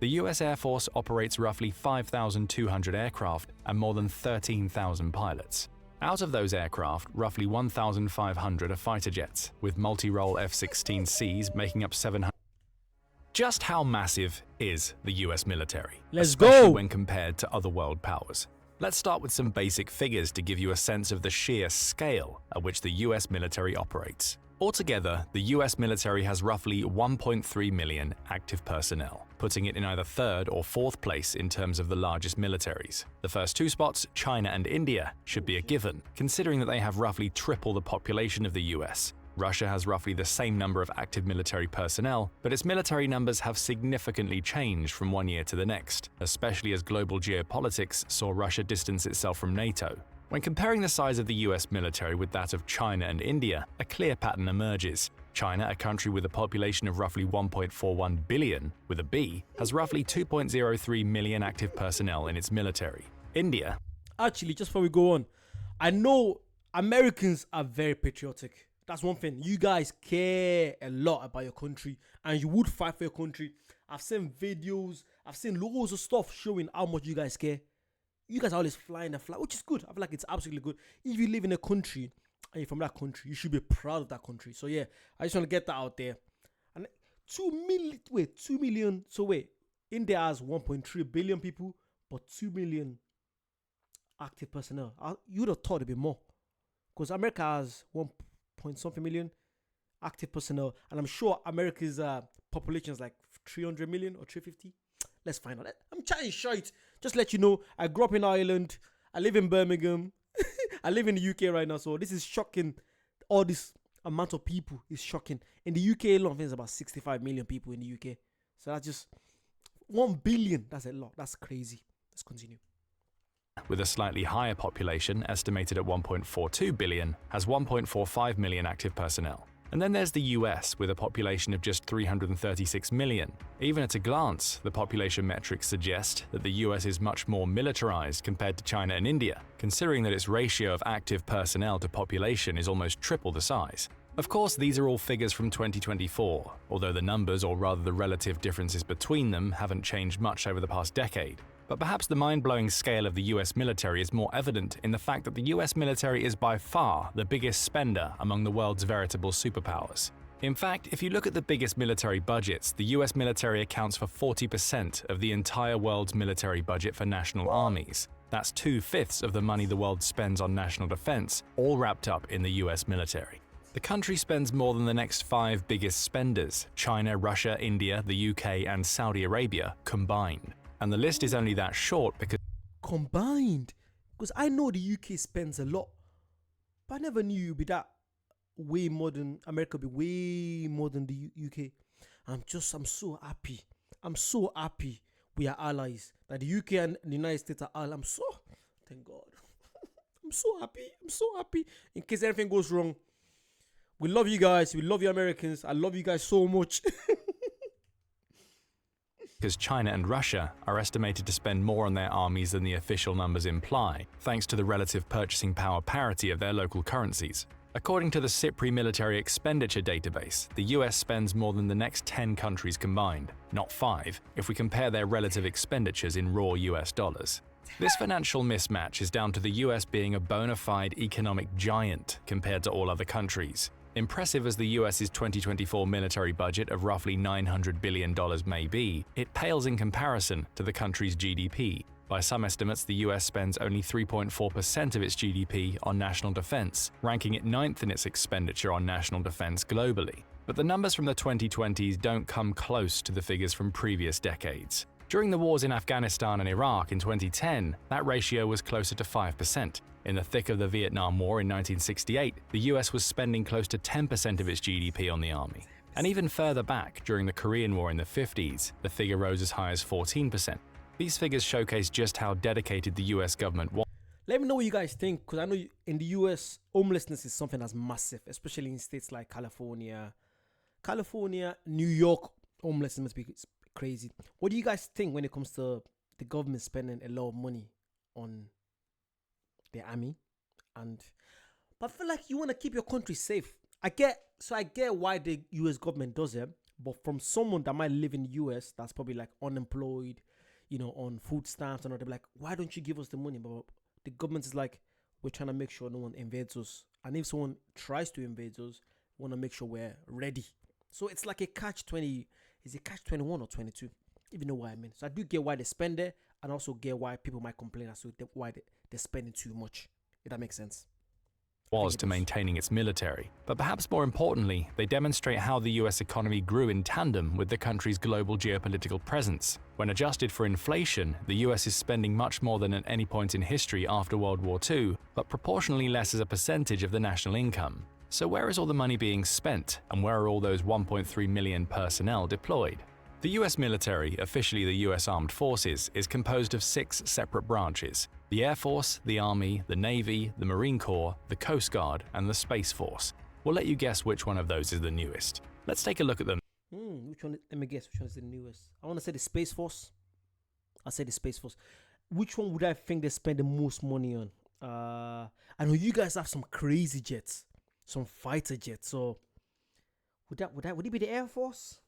The US Air Force operates roughly 5,200 aircraft and more than 13,000 pilots. Out of those aircraft, roughly 1,500 are fighter jets, with multi-role F-16Cs making up 700. Just how massive is the US military, especially when compared to other world powers? Let's start with some basic figures to give you a sense of the sheer scale at which the US military operates. Altogether, the US military has roughly 1.3 million active personnel, putting it in either third or fourth place in terms of the largest militaries. The first two spots, China and India, should be a given, considering that they have roughly triple the population of the US. Russia has roughly the same number of active military personnel, but its military numbers have significantly changed from one year to the next, especially as global geopolitics saw Russia distance itself from NATO. When comparing the size of the US military with that of China and India, a clear pattern emerges. China, a country with a population of roughly 1.41 billion, with a B, has roughly 2.03 million active personnel in its military. India… Actually, just before we go on, I know Americans are very patriotic. That's one thing. You guys care a lot about your country and you would fight for your country. I've seen videos, I've seen loads of stuff showing how much you guys care. You guys are always flying the flag, which is good. I feel like it's absolutely good. If you live in a country and you're from that country, you should be proud of that country. So yeah, I just want to get that out there. And 2 million. So wait, India has 1.3 billion people, but 2 million active personnel. You would have thought it'd be more. Because America has 1.something million active personnel, and I'm sure America's population is like 300 million or 350. Let's find out. I'm chatting shite. Just let you know, I grew up in Ireland. I live in Birmingham. I live in the UK right now, so this is shocking. All this amount of people is shocking. In the UK alone, I think there's about 65 million people in the UK. So that's just 1 billion. That's a lot. That's crazy. Let's continue. With a slightly higher population, estimated at 1.42 billion, has 1.45 million active personnel. And then there's the US, with a population of just 336 million. Even at a glance, the population metrics suggest that the US is much more militarized compared to China and India, considering that its ratio of active personnel to population is almost triple the size. Of course, these are all figures from 2024, although the numbers, or rather the relative differences between them, haven't changed much over the past decade. But perhaps the mind-blowing scale of the US military is more evident in the fact that the US military is by far the biggest spender among the world's veritable superpowers. In fact, if you look at the biggest military budgets, the US military accounts for 40% of the entire world's military budget for national armies. That's 2/5 of the money the world spends on national defense, all wrapped up in the US military. The country spends more than the next 5 biggest spenders, China, Russia, India, the UK, and Saudi Arabia combined. And the list is only that short because… Combined? Because I know the UK spends a lot, but I never knew it'd be that way more than America, be way more than the UK. I'm so happy. I'm so happy we are allies. That the UK and the United States are allies. Thank God. I'm so happy. I'm so happy. In case anything goes wrong. We love you guys. We love you Americans. I love you guys so much. Because China and Russia are estimated to spend more on their armies than the official numbers imply, thanks to the relative purchasing power parity of their local currencies. According to the SIPRI military expenditure database, the US spends more than the next 10 countries combined, not 5, if we compare their relative expenditures in raw US dollars. This financial mismatch is down to the US being a bona fide economic giant compared to all other countries. Impressive as the US's 2024 military budget of roughly $900 billion may be, it pales in comparison to the country's GDP. By some estimates, the US spends only 3.4% of its GDP on national defense, ranking it 9th in its expenditure on national defense globally. But the numbers from the 2020s don't come close to the figures from previous decades. During the wars in Afghanistan and Iraq in 2010, that ratio was closer to 5%. In the thick of the Vietnam War in 1968, the US was spending close to 10% of its GDP on the army. And even further back, during the Korean War in the 50s, the figure rose as high as 14%. These figures showcase just how dedicated the US government was. Let me know what you guys think, because I know in the US, homelessness is something that's massive, especially in states like California, New York. Homelessness must be crazy. What do you guys think when it comes to the government spending a lot of money on the army? But I feel like you want to keep your country safe. I get why the US government does it, But from someone that might live in the US that's probably like unemployed, on food stamps and all, they're like, why don't you give us the money? But the government is like, we're trying to make sure no one invades us. And if someone tries to invade us, we want to make sure we're ready. So it's like a catch 20. Is it catch 21 or 22? If you know what I mean. So I do get why they spend it, and also get why people might complain as to why they're spending too much. If that makes sense. Was to maintaining its military. But perhaps more importantly, they demonstrate how the US economy grew in tandem with the country's global geopolitical presence. When adjusted for inflation, the US is spending much more than at any point in history after World War II, but proportionally less as a percentage of the national income. So where is all the money being spent, and where are all those 1.3 million personnel deployed? The US military, officially the US Armed Forces, is composed of 6 separate branches: the Air Force, the Army, the Navy, the Marine Corps, the Coast Guard, and the Space Force. We'll let you guess which one of those is the newest. Let's take a look at them. Which one? Let me guess which one is the newest. I want to say the Space Force. I'll say the Space Force. Which one would I think they spend the most money on? I know you guys have some crazy jets, some fighter jets. So would it be the Air Force?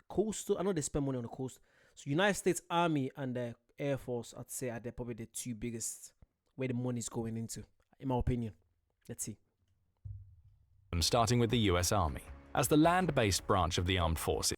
Coastal. I know they spend money on the coast. So United States Army and the Air Force, I'd say, are probably the 2 biggest where the money's going into, in my opinion. Let's see. Starting with the US Army. As the land-based branch of the armed forces,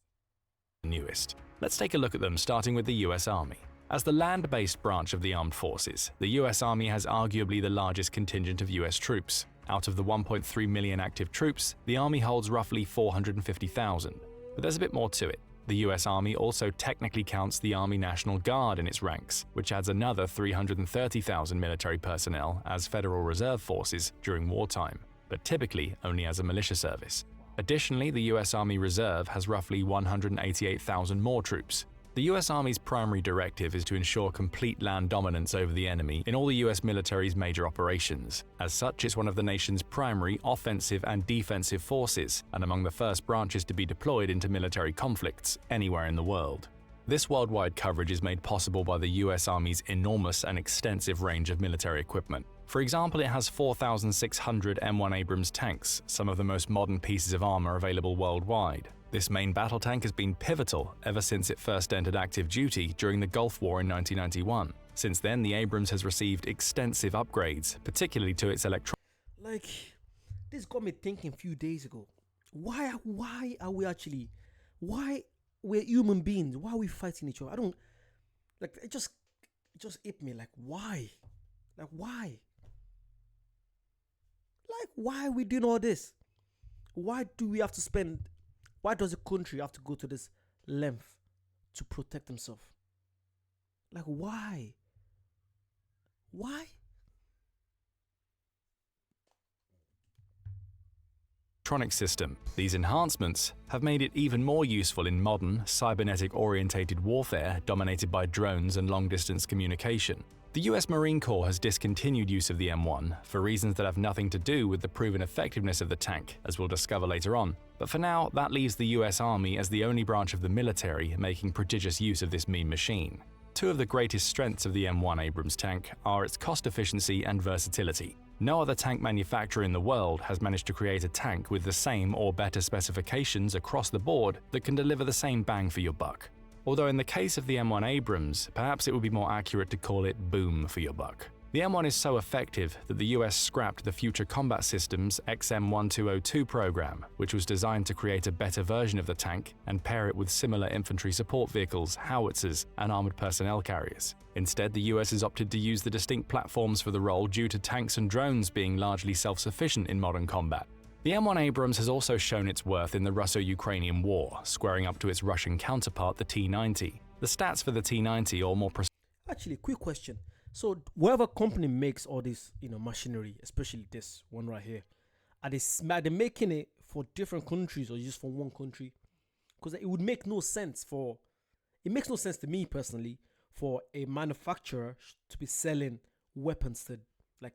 the newest. Let's take a look at them, starting with the US Army. As the land-based branch of the armed forces, the US Army has arguably the largest contingent of US troops. Out of the 1.3 million active troops, the Army holds roughly 450,000. But there's a bit more to it. The US Army also technically counts the Army National Guard in its ranks, which adds another 330,000 military personnel as Federal Reserve forces during wartime, but typically only as a militia service. Additionally, the US Army Reserve has roughly 188,000 more troops. The US Army's primary directive is to ensure complete land dominance over the enemy in all the US military's major operations. As such, it's one of the nation's primary offensive and defensive forces, and among the first branches to be deployed into military conflicts anywhere in the world. This worldwide coverage is made possible by the US Army's enormous and extensive range of military equipment. For example, it has 4,600 M1 Abrams tanks, some of the most modern pieces of armor available worldwide. This main battle tank has been pivotal ever since it first entered active duty during the Gulf War in 1991. Since then, the Abrams has received extensive upgrades, particularly to its this got me thinking a few days ago. Why are we actually, why we're human beings, why are we fighting each other? I don't, it just hit me, why? Why are we doing all this? Why does a country have to go to this length to protect themselves? Why? Electronic system. These enhancements have made it even more useful in modern, cybernetic-orientated warfare dominated by drones and long-distance communication. The US Marine Corps has discontinued use of the M1 for reasons that have nothing to do with the proven effectiveness of the tank, as we'll discover later on. But for now, that leaves the US Army as the only branch of the military making prodigious use of this mean machine. Two of the greatest strengths of the M1 Abrams tank are its cost efficiency and versatility. No other tank manufacturer in the world has managed to create a tank with the same or better specifications across the board that can deliver the same bang for your buck. Although in the case of the M1 Abrams, perhaps it would be more accurate to call it boom for your buck. The M1 is so effective that the US scrapped the Future Combat Systems XM1202 program, which was designed to create a better version of the tank and pair it with similar infantry support vehicles, howitzers, and armored personnel carriers. Instead, the US has opted to use the distinct platforms for the role due to tanks and drones being largely self-sufficient in modern combat. The M1 Abrams has also shown its worth in the Russo-Ukrainian war, squaring up to its Russian counterpart, the T-90. The stats for the T-90 are more precise. Actually, quick question. So, whatever company makes all this, machinery, especially this one right here, are they making it for different countries or just for one country? Because it would make no sense it makes no sense to me personally for a manufacturer to be selling weapons to 4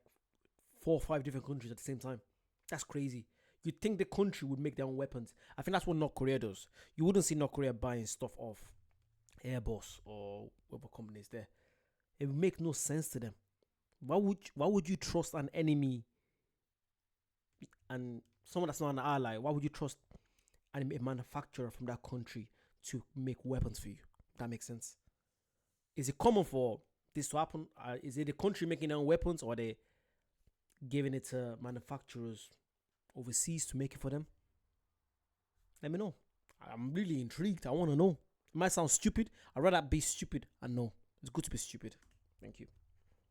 or 5 different countries at the same time. That's crazy. You'd think the country would make their own weapons. I think that's what North Korea does. You wouldn't see North Korea buying stuff off Airbus or whatever company is there. It would make no sense to them. Why would you trust an enemy and someone that's not an ally? Why would you trust and a manufacturer from that country to make weapons for you. That makes sense. Is it common for this to happen? Is it the country making their own weapons, or are they giving it to manufacturers overseas to make it for them? Let me know. I'm really intrigued. I want to know. It might sound stupid. I'd rather be stupid and know. It's good to be stupid. Thank you.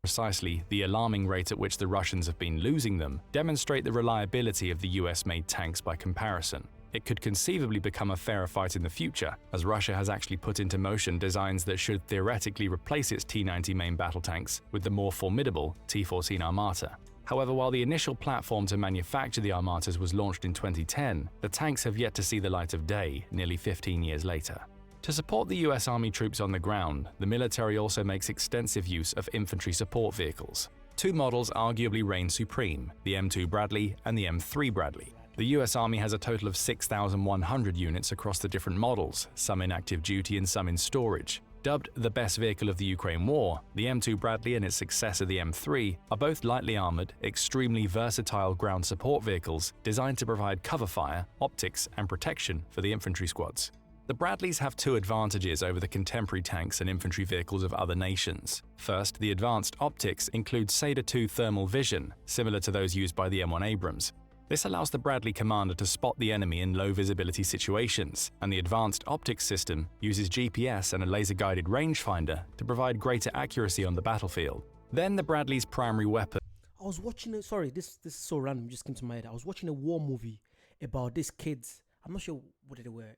Precisely, the alarming rate at which the Russians have been losing them demonstrate the reliability of the US-made tanks by comparison. It could conceivably become a fairer fight in the future, as Russia has actually put into motion designs that should theoretically replace its T-90 main battle tanks with the more formidable T-14 Armata. However, while the initial platform to manufacture the Armatas was launched in 2010, the tanks have yet to see the light of day nearly 15 years later. To support the US Army troops on the ground, the military also makes extensive use of infantry support vehicles. Two models arguably reign supreme, the M2 Bradley and the M3 Bradley. The US Army has a total of 6,100 units across the different models, some in active duty and some in storage. Dubbed the best vehicle of the Ukraine war, the M2 Bradley and its successor the M3 are both lightly armored, extremely versatile ground support vehicles designed to provide cover fire, optics, and protection for the infantry squads. The Bradleys have two advantages over the contemporary tanks and infantry vehicles of other nations. First, the advanced optics include SADA-2 thermal vision, similar to those used by the M1 Abrams. This allows the Bradley commander to spot the enemy in low-visibility situations, and the advanced optics system uses GPS and a laser-guided rangefinder to provide greater accuracy on the battlefield. Then the Bradley's primary weapon. I was watching it. Sorry, this is so random. Just came to my head. I was watching a war movie about these kids. I'm not sure what they were.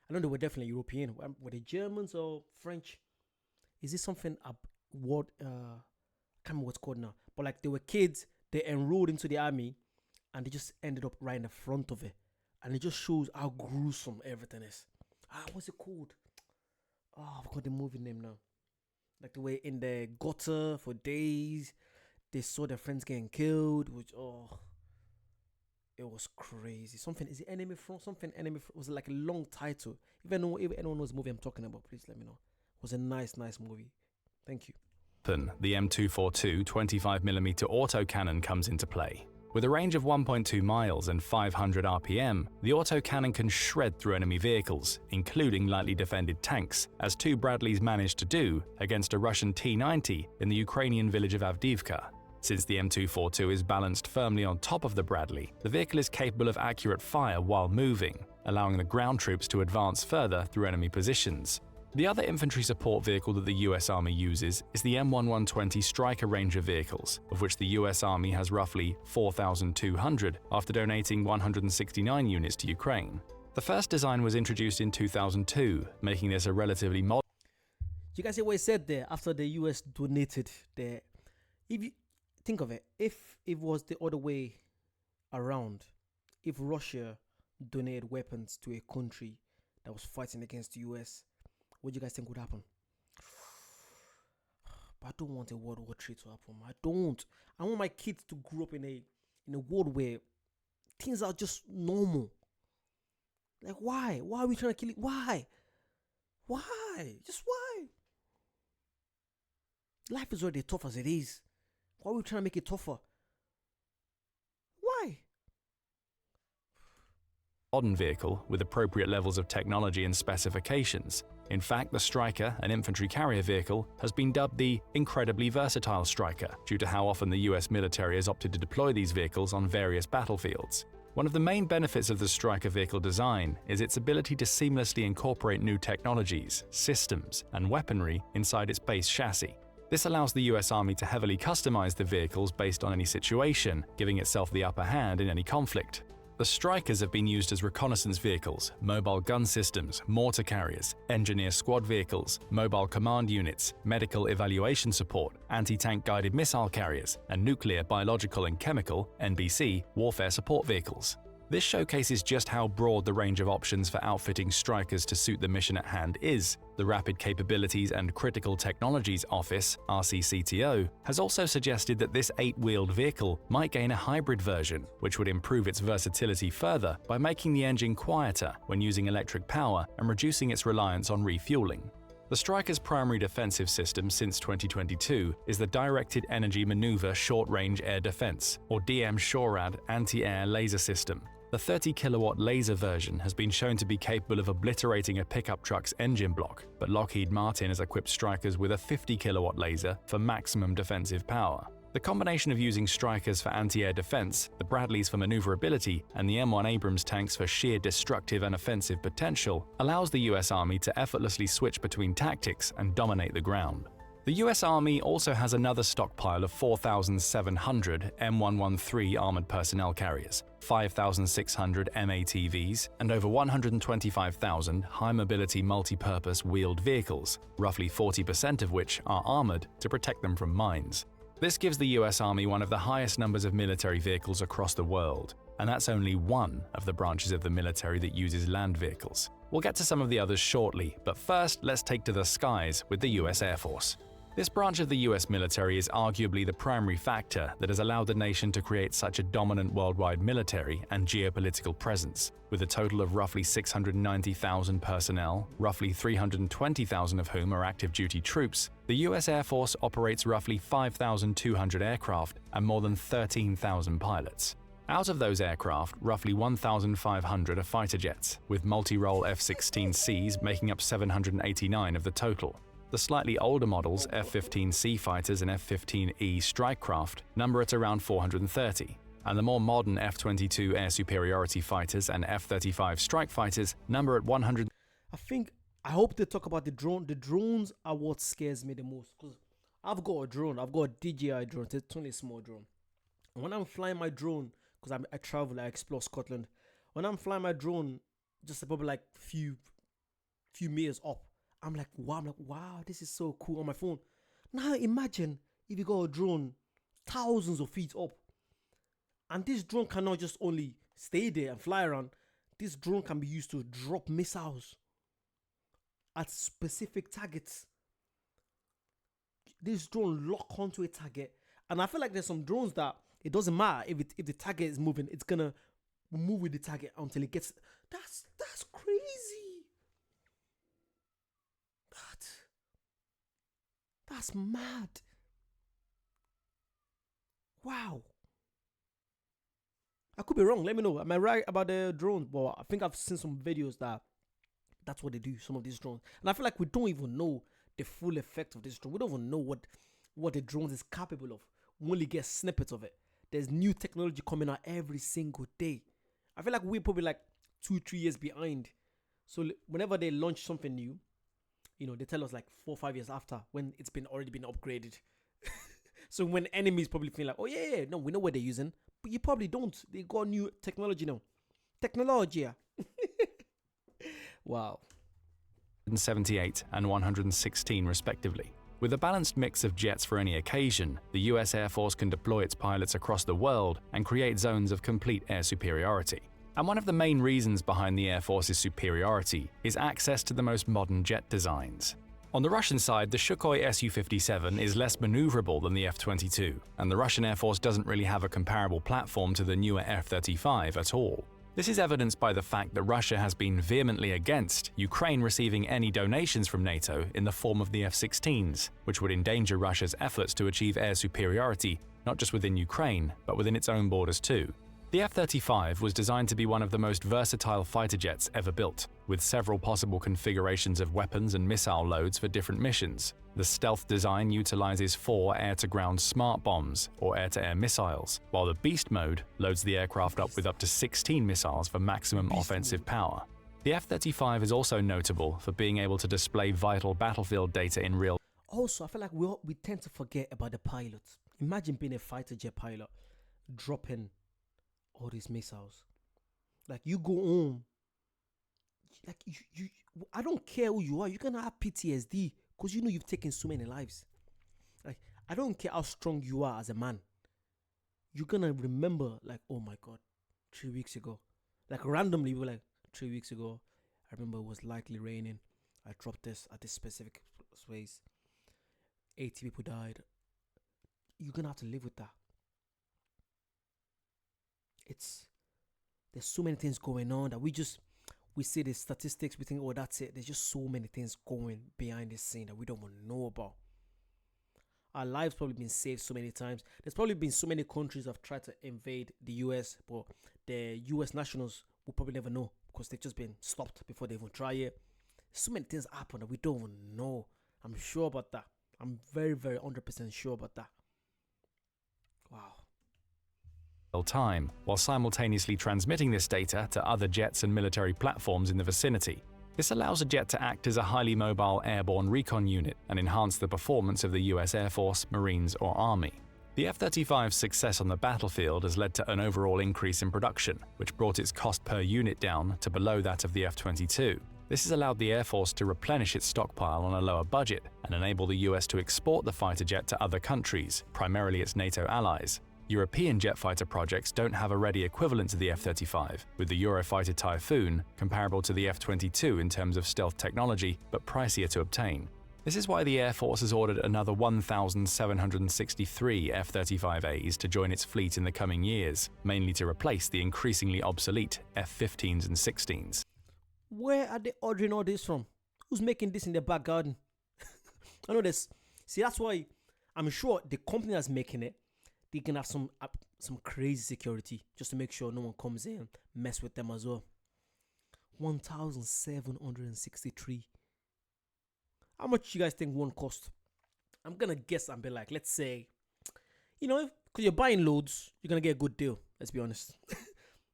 I know they were definitely European. Were they Germans or French? Is this something I can't remember what's called now. But like, they were kids. They enrolled into the army, and they just ended up right in the front of it. And it just shows how gruesome everything is. What's it called? I forgot the movie name now. Like, they were in the gutter for days. They saw their friends getting killed. It was crazy. Is it Enemy Front? Was it like a long title? If anyone knows the movie I'm talking about, please let me know. It was a nice movie. Thank you. The M242 25mm autocannon comes into play. With a range of 1.2 miles and 500 RPM, the autocannon can shred through enemy vehicles, including lightly defended tanks, as two Bradleys managed to do against a Russian T-90 in the Ukrainian village of Avdiivka. Since the M242 is balanced firmly on top of the Bradley, the vehicle is capable of accurate fire while moving, allowing the ground troops to advance further through enemy positions. The other infantry support vehicle that the US Army uses is the M1120 Striker Ranger vehicles, of which the US Army has roughly 4,200 after donating 169 units to Ukraine. The first design was introduced in 2002, making this a relatively modern. You guys see what it said there after the US donated their. If you think of it, if it was the other way around, if Russia donated weapons to a country that was fighting against the US, what do you guys think would happen? But I don't want a World War III to happen. I don't. I want my kids to grow up in a world where things are just normal. Like, why? Why are we trying to kill it? Why? Just why? Life is already tough as it is. Why are we trying to make it tougher? Why? Modern vehicle with appropriate levels of technology and specifications. In fact, the Striker, an infantry carrier vehicle, has been dubbed the incredibly versatile Striker due to how often the US military has opted to deploy these vehicles on various battlefields. One of the main benefits of the Striker vehicle design is its ability to seamlessly incorporate new technologies, systems, and weaponry inside its base chassis. This allows the US Army to heavily customize the vehicles based on any situation, giving itself the upper hand in any conflict. The Strikers have been used as reconnaissance vehicles, mobile gun systems, mortar carriers, engineer squad vehicles, mobile command units, medical evaluation support, anti-tank guided missile carriers, and nuclear, biological and chemical (NBC) warfare support vehicles. This showcases just how broad the range of options for outfitting Strikers to suit the mission at hand is. The Rapid Capabilities and Critical Technologies Office, RCCTO, has also suggested that this 8-wheeled vehicle might gain a hybrid version, which would improve its versatility further by making the engine quieter when using electric power and reducing its reliance on refueling. The Striker's primary defensive system since 2022 is the Directed Energy Maneuver Short-Range Air Defense, or DM SHORAD anti-air laser system. The 30 kilowatt laser version has been shown to be capable of obliterating a pickup truck's engine block, but Lockheed Martin has equipped Strykers with a 50 kilowatt laser for maximum defensive power. The combination of using Strykers for anti-air defense, the Bradleys for maneuverability, and the M1 Abrams tanks for sheer destructive and offensive potential allows the US Army to effortlessly switch between tactics and dominate the ground. The US Army also has another stockpile of 4,700 M113 armored personnel carriers, 5,600 MATVs, and over 125,000 high-mobility multi-purpose wheeled vehicles, roughly 40% of which are armored to protect them from mines. This gives the US Army one of the highest numbers of military vehicles across the world, and that's only one of the branches of the military that uses land vehicles. We'll get to some of the others shortly, but first let's take to the skies with the US Air Force. This branch of the US military is arguably the primary factor that has allowed the nation to create such a dominant worldwide military and geopolitical presence. With a total of roughly 690,000 personnel, roughly 320,000 of whom are active duty troops, the US Air Force operates roughly 5,200 aircraft and more than 13,000 pilots. Out of those aircraft, roughly 1,500 are fighter jets, with multi-role F-16Cs making up 789 of the total. The slightly older models, F-15C fighters and F-15E Strikecraft, number at around 430, and the more modern F-22 air superiority fighters and F-35 strike fighters number at 100. I hope they talk about the drone. The drones are what scares me the most, because I've got a drone. I've got a DJI drone. It's only a small drone. And when I'm flying my drone, because I travel, I explore Scotland. When I'm flying my drone, just probably like few meters up, I'm like, wow, this is so cool on my phone. Now imagine if you got a drone thousands of feet up, and this drone cannot just only stay there and fly around. This drone can be used to drop missiles at specific targets. This drone lock onto a target, and I feel like there's some drones that it doesn't matter if the target is moving, it's gonna move with the target until it gets. That's crazy. That's mad. Wow. I could be wrong. Let me know. Am I right about the drones? Well, I think I've seen some videos that's what they do, some of these drones. And I feel like we don't even know the full effect of this drone. We don't even know what the drone is capable of. We only get snippets of it. There's new technology coming out every single day. I feel like we're probably like 2-3 years behind. So whenever they launch something new, they tell us like 4 or 5 years after, when it's already been upgraded. So when enemies probably feel like, oh yeah, no, we know what they're using, but you probably don't. They got new technology now. Technology. Wow. 178 and 116 respectively. With a balanced mix of jets for any occasion, the US Air Force can deploy its pilots across the world and create zones of complete air superiority. And one of the main reasons behind the Air Force's superiority is access to the most modern jet designs. On the Russian side, the Sukhoi Su-57 is less maneuverable than the F-22, and the Russian Air Force doesn't really have a comparable platform to the newer F-35 at all. This is evidenced by the fact that Russia has been vehemently against Ukraine receiving any donations from NATO in the form of the F-16s, which would endanger Russia's efforts to achieve air superiority not just within Ukraine, but within its own borders too. The F-35 was designed to be one of the most versatile fighter jets ever built, with several possible configurations of weapons and missile loads for different missions. The stealth design utilizes 4 air-to-ground smart bombs, or air-to-air missiles, while the Beast mode loads the aircraft up with up to 16 missiles for maximum offensive power. The F-35 is also notable for being able to display vital battlefield data in real. Also, I feel like we tend to forget about the pilots. Imagine being a fighter jet pilot, dropping all these missiles. Like, you go home, like you I don't care who you are, you're gonna have PTSD because you've taken so many lives. Like, I don't care how strong you are as a man, you're gonna remember, like, oh my god, 3 weeks ago, like randomly we're like, 3 weeks ago, I remember it was lightly raining, I dropped this at this specific space, 80 people died. You're gonna have to live with that. There's so many things going on that we see the statistics, we think, oh, that's it. There's just so many things going behind the scene that we don't even know about. Our lives probably been saved so many times. There's probably been so many countries that have tried to invade the US, but the US nationals will probably never know because they've just been stopped before they even try it. So many things happen that we don't even know. I'm sure about that. I'm very, very 100% sure about that. Wow. Time, while simultaneously transmitting this data to other jets and military platforms in the vicinity. This allows a jet to act as a highly mobile airborne recon unit and enhance the performance of the US Air Force, Marines, or Army. The F-35's success on the battlefield has led to an overall increase in production, which brought its cost per unit down to below that of the F-22. This has allowed the Air Force to replenish its stockpile on a lower budget and enable the US to export the fighter jet to other countries, primarily its NATO allies. European jet fighter projects don't have a ready equivalent to the F-35, with the Eurofighter Typhoon comparable to the F-22 in terms of stealth technology, but pricier to obtain. This is why the Air Force has ordered another 1,763 F-35As to join its fleet in the coming years, mainly to replace the increasingly obsolete F-15s and 16s. Where are they ordering all this from? Who's making this in their back garden? I know this. See, that's why I'm sure the company that's making it, they can have some crazy security just to make sure no one comes in and mess with them as well. 1,763. How much you guys think one cost? I'm gonna guess and be like, let's say, because you're buying loads, you're gonna get a good deal. Let's be honest.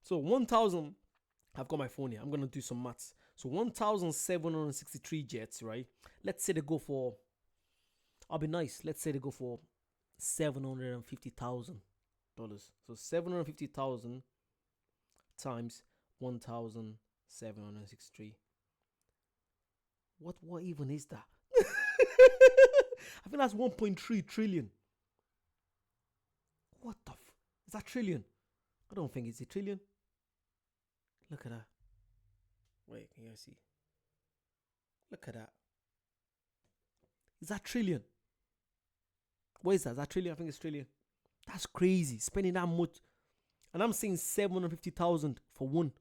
So 1,000. I've got my phone here. I'm gonna do some maths. So 1,763 jets, right? Let's say they go for. I'll be nice. Let's say they go for $750,000. So 750,000 times 1,763. What even is that? I think that's 1.3 trillion. What the is that trillion? I don't think it's a trillion. Look at that. Wait, can you guys see? Look at that. Is that trillion? What is that? Is that trillion? I think it's trillion. That's crazy. Spending that much. And I'm saying 750,000 for one.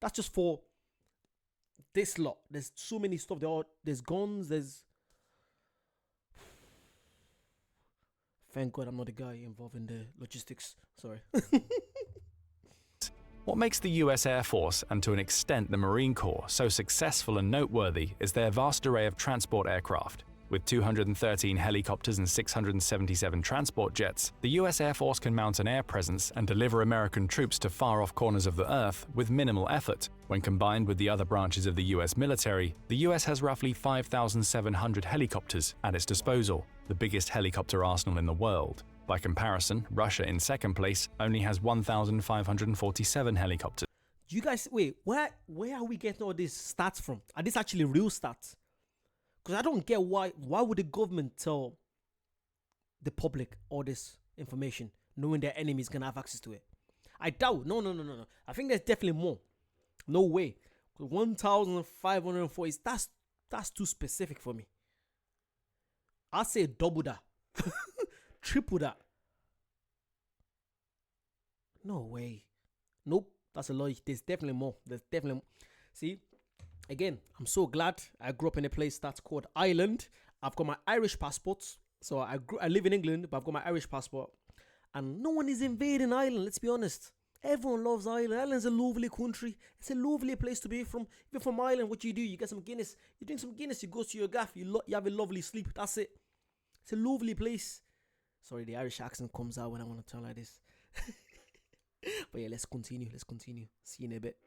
That's just for this lot. There's so many stuff. There's guns. There's. Thank God I'm not the guy involved in the logistics. Sorry. What makes the US Air Force, and to an extent the Marine Corps, so successful and noteworthy is their vast array of transport aircraft. With 213 helicopters and 677 transport jets, the US Air Force can mount an air presence and deliver American troops to far-off corners of the Earth with minimal effort. When combined with the other branches of the US military, the US has roughly 5,700 helicopters at its disposal, the biggest helicopter arsenal in the world. By comparison, Russia, in second place, only has 1,547 helicopters. Do you guys wait? Where are we getting all these stats from? Are these actually real stats? Because I don't get why would the government tell the public all this information, knowing their enemies gonna have access to it? I doubt. No. I think there's definitely more. No way. 1,540. That's too specific for me. I'd say double that. Triple that. No way. Nope. That's a lie. There's definitely more. See, again, I'm so glad I grew up in a place that's called Ireland. I've got my Irish passport. So I live in England, but I've got my Irish passport. And no one is invading Ireland, let's be honest. Everyone loves Ireland. Ireland's a lovely country. It's a lovely place to be from. Even from Ireland, what you do, you get some Guinness. You drink some Guinness, you go to your gaff, you have a lovely sleep. That's it. It's a lovely place. Sorry, the Irish accent comes out when I want to talk like this. But yeah, let's continue. See you in a bit.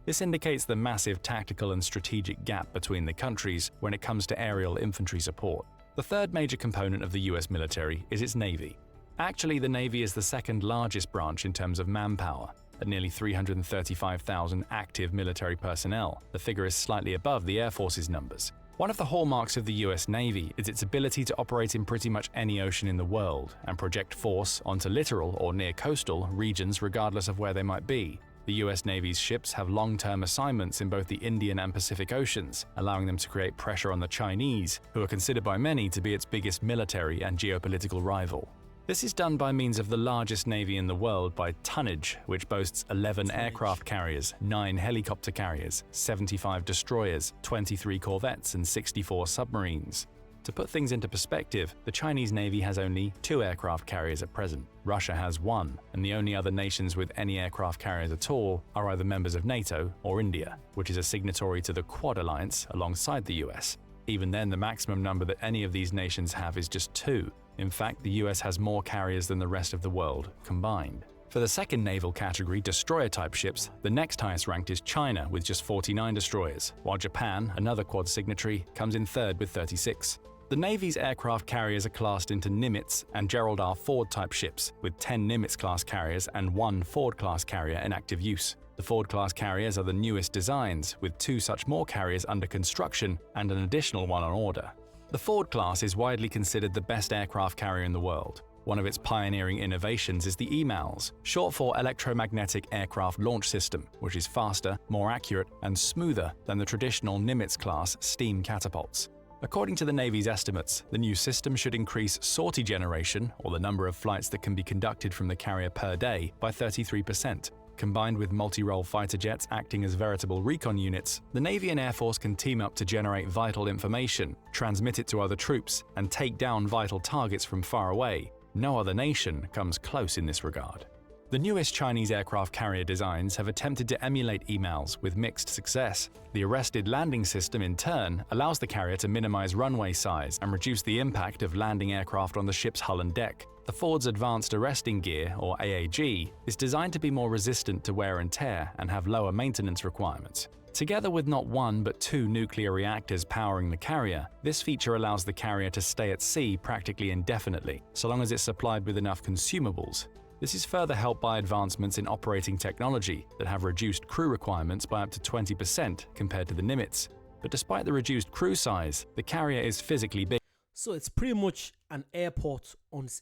This indicates the massive tactical and strategic gap between the countries when it comes to aerial infantry support. The third major component of the US military is its Navy. Actually, the Navy is the second largest branch in terms of manpower, at nearly 335,000 active military personnel. The figure is slightly above the Air Force's numbers. One of the hallmarks of the US Navy is its ability to operate in pretty much any ocean in the world and project force onto littoral or near coastal regions regardless of where they might be. The US Navy's ships have long-term assignments in both the Indian and Pacific Oceans, allowing them to create pressure on the Chinese, who are considered by many to be its biggest military and geopolitical rival. This is done by means of the largest navy in the world by tonnage, which boasts 11 aircraft carriers, 9 helicopter carriers, 75 destroyers, 23 corvettes and 64 submarines. To put things into perspective, the Chinese Navy has only 2 aircraft carriers at present. Russia has 1, and the only other nations with any aircraft carriers at all are either members of NATO or India, which is a signatory to the Quad Alliance alongside the US. Even then, the maximum number that any of these nations have is just 2. In fact, the US has more carriers than the rest of the world combined. For the second naval category, destroyer-type ships, the next highest ranked is China with just 49 destroyers, while Japan, another Quad signatory, comes in third with 36. The Navy's aircraft carriers are classed into Nimitz and Gerald R. Ford-type ships, with 10 Nimitz-class carriers and 1 Ford-class carrier in active use. The Ford-class carriers are the newest designs, with 2 such more carriers under construction and an additional one on order. The Ford class is widely considered the best aircraft carrier in the world. One of its pioneering innovations is the EMALS, short for Electromagnetic Aircraft Launch System, which is faster, more accurate, and smoother than the traditional Nimitz-class steam catapults. According to the Navy's estimates, the new system should increase sortie generation, or the number of flights that can be conducted from the carrier per day, by 33%. Combined with multi-role fighter jets acting as veritable recon units, the Navy and Air Force can team up to generate vital information, transmit it to other troops, and take down vital targets from far away. No other nation comes close in this regard. The newest Chinese aircraft carrier designs have attempted to emulate EMALS with mixed success. The arrested landing system, in turn, allows the carrier to minimize runway size and reduce the impact of landing aircraft on the ship's hull and deck. The Ford's Advanced Arresting Gear, or AAG, is designed to be more resistant to wear and tear and have lower maintenance requirements. Together with not 1 but 2 nuclear reactors powering the carrier, this feature allows the carrier to stay at sea practically indefinitely, so long as it's supplied with enough consumables. This is further helped by advancements in operating technology that have reduced crew requirements by up to 20% compared to the Nimitz. But despite the reduced crew size, the carrier is physically big. So it's pretty much an airport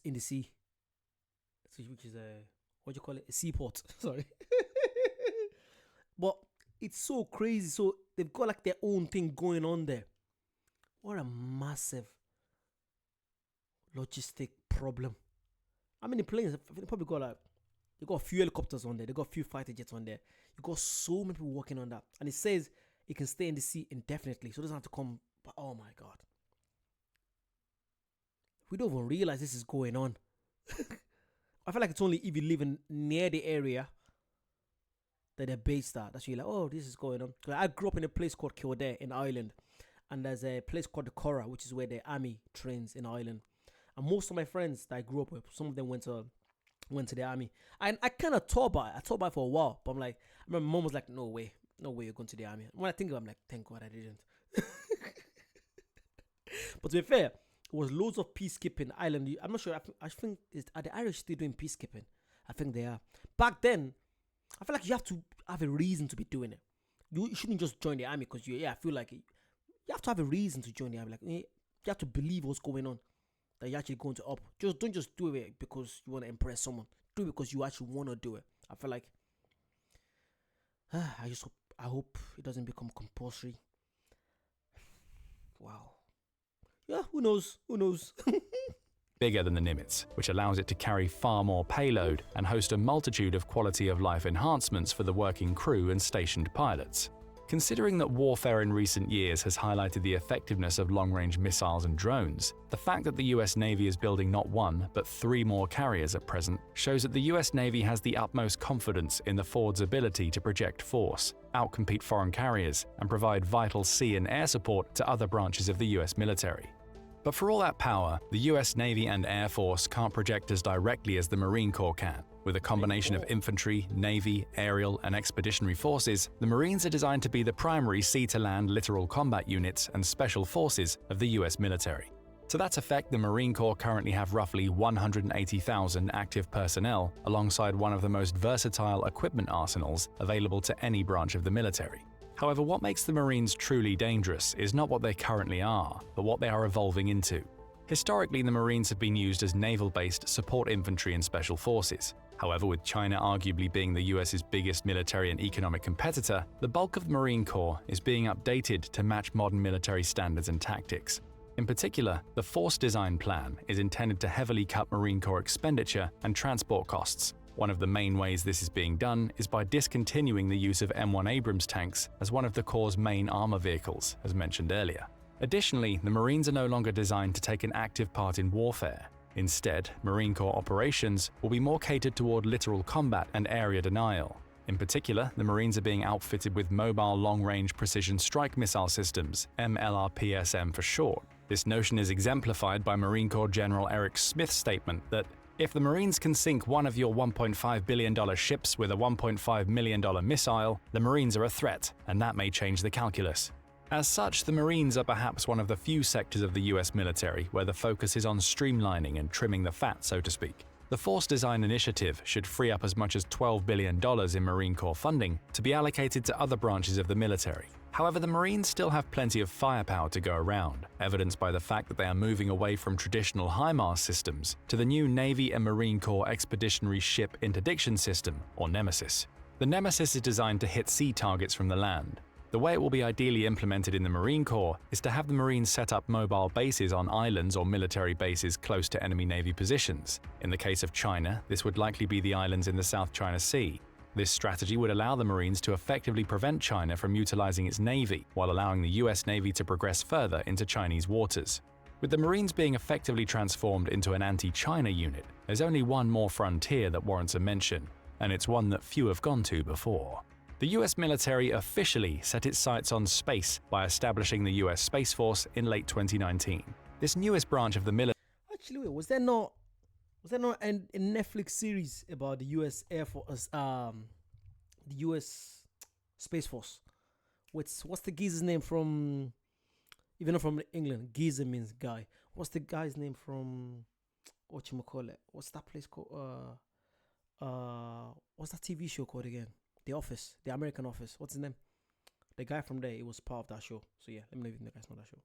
in the sea. Which is what do you call it? A seaport. Sorry. But it's so crazy. So they've got like their own thing going on there. What a massive logistic problem. How many planes? They probably got like, they got a few helicopters on there. They got a few fighter jets on there. You got so many people working on that. And it says it can stay in the sea indefinitely. So it doesn't have to come. But oh my God. We don't even realize this is going on. I feel like it's only if you live near the area that they're based at. That's where you're like, oh, this is going on. I grew up in a place called Kildare in Ireland. And there's a place called the Curragh, which is where the army trains in Ireland. And most of my friends that I grew up with, some of them went to the army. And I kind of thought about it. I thought about it for a while. But I'm like, I remember my mom was like, no way you're going to the army. And when I think about it, I'm like, thank God I didn't. But to be fair, there was loads of peacekeeping in Ireland. I'm not sure. I think are the Irish still doing peacekeeping? I think they are. Back then, I feel like you have to have a reason to be doing it. You shouldn't just join the army because I feel like you have to have a reason to join the army. Like you have to believe what's going on. That you're actually going to up. Don't just do it because you want to impress someone. Do it because you actually want to do it. I feel like I hope it doesn't become compulsory. Wow. Yeah, who knows? Bigger than the Nimitz, which allows it to carry far more payload and host a multitude of quality of life enhancements for the working crew and stationed pilots. Considering that warfare in recent years has highlighted the effectiveness of long-range missiles and drones, the fact that the US Navy is building not 1 but 3 more carriers at present shows that the US Navy has the utmost confidence in the Ford's ability to project force, outcompete foreign carriers, and provide vital sea and air support to other branches of the US military. But for all that power, the US Navy and Air Force can't project as directly as the Marine Corps can. With a combination of infantry, navy, aerial, and expeditionary forces, the Marines are designed to be the primary sea-to-land littoral combat units and special forces of the US military. To that effect, the Marine Corps currently have roughly 180,000 active personnel, alongside one of the most versatile equipment arsenals available to any branch of the military. However, what makes the Marines truly dangerous is not what they currently are, but what they are evolving into. Historically, the Marines have been used as naval-based support infantry and special forces. However, with China arguably being the US's biggest military and economic competitor, the bulk of the Marine Corps is being updated to match modern military standards and tactics. In particular, the Force Design Plan is intended to heavily cut Marine Corps expenditure and transport costs. One of the main ways this is being done is by discontinuing the use of M1 Abrams tanks as one of the Corps' main armor vehicles, as mentioned earlier. Additionally, the Marines are no longer designed to take an active part in warfare. Instead, Marine Corps operations will be more catered toward littoral combat and area denial. In particular, the Marines are being outfitted with Mobile Long-Range Precision Strike Missile Systems, MLRPSM for short. This notion is exemplified by Marine Corps General Eric Smith's statement that if the Marines can sink one of your $1.5 billion ships with a $1.5 million missile, the Marines are a threat, and that may change the calculus. As such, the Marines are perhaps one of the few sectors of the US military where the focus is on streamlining and trimming the fat, so to speak. The Force Design Initiative should free up as much as $12 billion in Marine Corps funding to be allocated to other branches of the military. However, the Marines still have plenty of firepower to go around, evidenced by the fact that they are moving away from traditional HIMARS systems to the new Navy and Marine Corps Expeditionary Ship Interdiction System, or Nemesis. The Nemesis is designed to hit sea targets from the land. The way it will be ideally implemented in the Marine Corps is to have the Marines set up mobile bases on islands or military bases close to enemy Navy positions. In the case of China, this would likely be the islands in the South China Sea. This strategy would allow the Marines to effectively prevent China from utilizing its Navy, while allowing the US Navy to progress further into Chinese waters. With the Marines being effectively transformed into an anti-China unit, there's only one more frontier that warrants a mention, and it's one that few have gone to before. The US military officially set its sights on space by establishing the US Space Force in late 2019. This newest branch of the military... Actually, wait, was there not a Netflix series about the US Air Force, the US Space Force? What's the geezer's name from, even though from England, geezer means guy. What's the guy's name from, whatchamacallit? What's that place called? What's that TV show called again? The Office, the American Office. What's his name? The guy from there, it was part of that show. So yeah, let me know if the guy's not that show.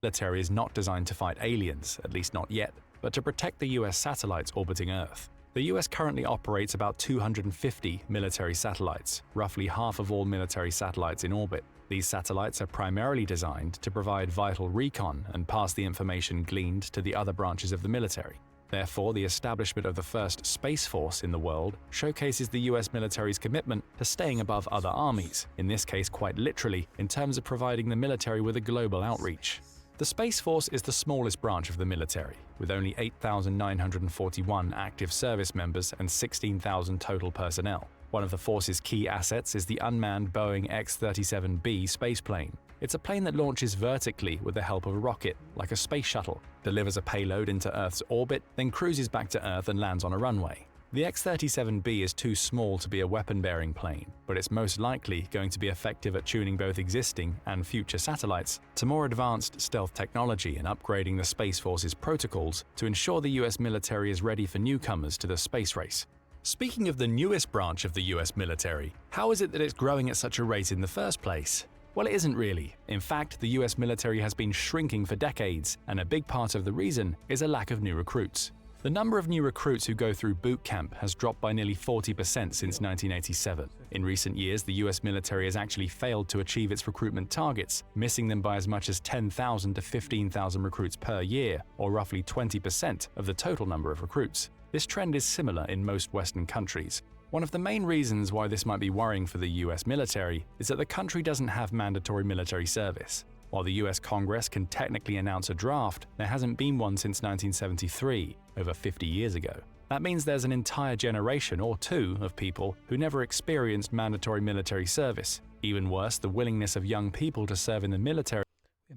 Military is not designed to fight aliens, at least not yet, but to protect the US satellites orbiting Earth. The US currently operates about 250 military satellites, roughly half of all military satellites in orbit. These satellites are primarily designed to provide vital recon and pass the information gleaned to the other branches of the military. Therefore, the establishment of the first Space Force in the world showcases the US military's commitment to staying above other armies, in this case quite literally, in terms of providing the military with a global outreach. The Space Force is the smallest branch of the military, with only 8,941 active service members and 16,000 total personnel. One of the force's key assets is the unmanned Boeing X-37B spaceplane. It's a plane that launches vertically with the help of a rocket, like a space shuttle, delivers a payload into Earth's orbit, then cruises back to Earth and lands on a runway. The X-37B is too small to be a weapon-bearing plane, but it's most likely going to be effective at tuning both existing and future satellites to more advanced stealth technology and upgrading the Space Force's protocols to ensure the US military is ready for newcomers to the space race. Speaking of the newest branch of the US military, how is it that it's growing at such a rate in the first place? Well, it isn't really. In fact, the US military has been shrinking for decades, and a big part of the reason is a lack of new recruits. The number of new recruits who go through boot camp has dropped by nearly 40% since 1987. In recent years, the US military has actually failed to achieve its recruitment targets, missing them by as much as 10,000 to 15,000 recruits per year, or roughly 20% of the total number of recruits. This trend is similar in most Western countries. One of the main reasons why this might be worrying for the US military is that the country doesn't have mandatory military service. While the US Congress can technically announce a draft, there hasn't been one since 1973, over 50 years ago. That means there's an entire generation or two of people who never experienced mandatory military service. Even worse, the willingness of young people to serve in the military.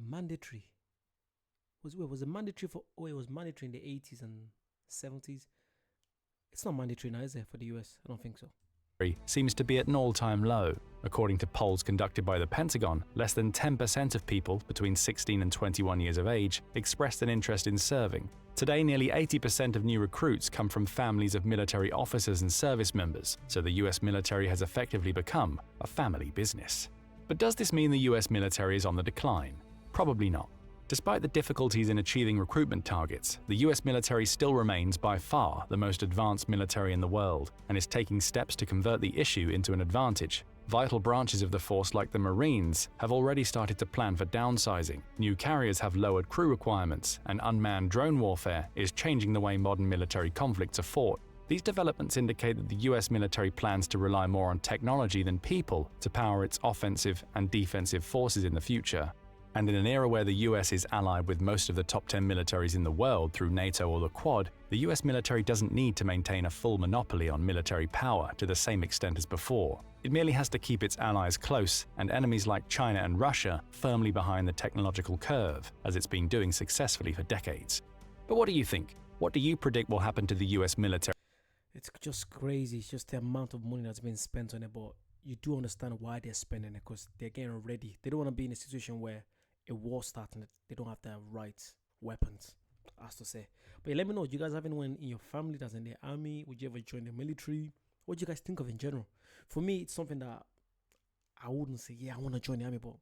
Mandatory. Was it mandatory for? Oh, it was mandatory in the 80s and 70s. It's not mandatory now, is it, for the US? I don't think so. Seems to be at an all-time low. According to polls conducted by the Pentagon, less than 10% of people between 16 and 21 years of age expressed an interest in serving. Today, nearly 80% of new recruits come from families of military officers and service members, so the US military has effectively become a family business. But does this mean the US military is on the decline? Probably not. Despite the difficulties in achieving recruitment targets, the US military still remains by far the most advanced military in the world and is taking steps to convert the issue into an advantage. Vital branches of the force like the Marines have already started to plan for downsizing, new carriers have lowered crew requirements, and unmanned drone warfare is changing the way modern military conflicts are fought. These developments indicate that the US military plans to rely more on technology than people to power its offensive and defensive forces in the future. And in an era where the US is allied with most of the top 10 militaries in the world through NATO or the Quad, the US military doesn't need to maintain a full monopoly on military power to the same extent as before. It merely has to keep its allies close and enemies like China and Russia firmly behind the technological curve, as it's been doing successfully for decades. But what do you think? What do you predict will happen to the US military? It's just crazy. It's just the amount of money that's been spent on it. But you do understand why they're spending it, because they're getting ready. They don't want to be in a situation where a war starts and they don't have the right weapons, as to say. But yeah, let me know, do you guys have anyone in your family that's in the army? Would you ever join the military? What do you guys think of in general? For me, it's something that I wouldn't say, yeah, I want to join the army, but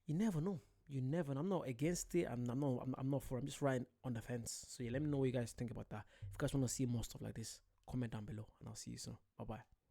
you never know. You never know. I'm not against it. I'm not for it. I'm just right on the fence. So yeah, let me know what you guys think about that. If you guys want to see more stuff like this, comment down below and I'll see you soon. Bye bye.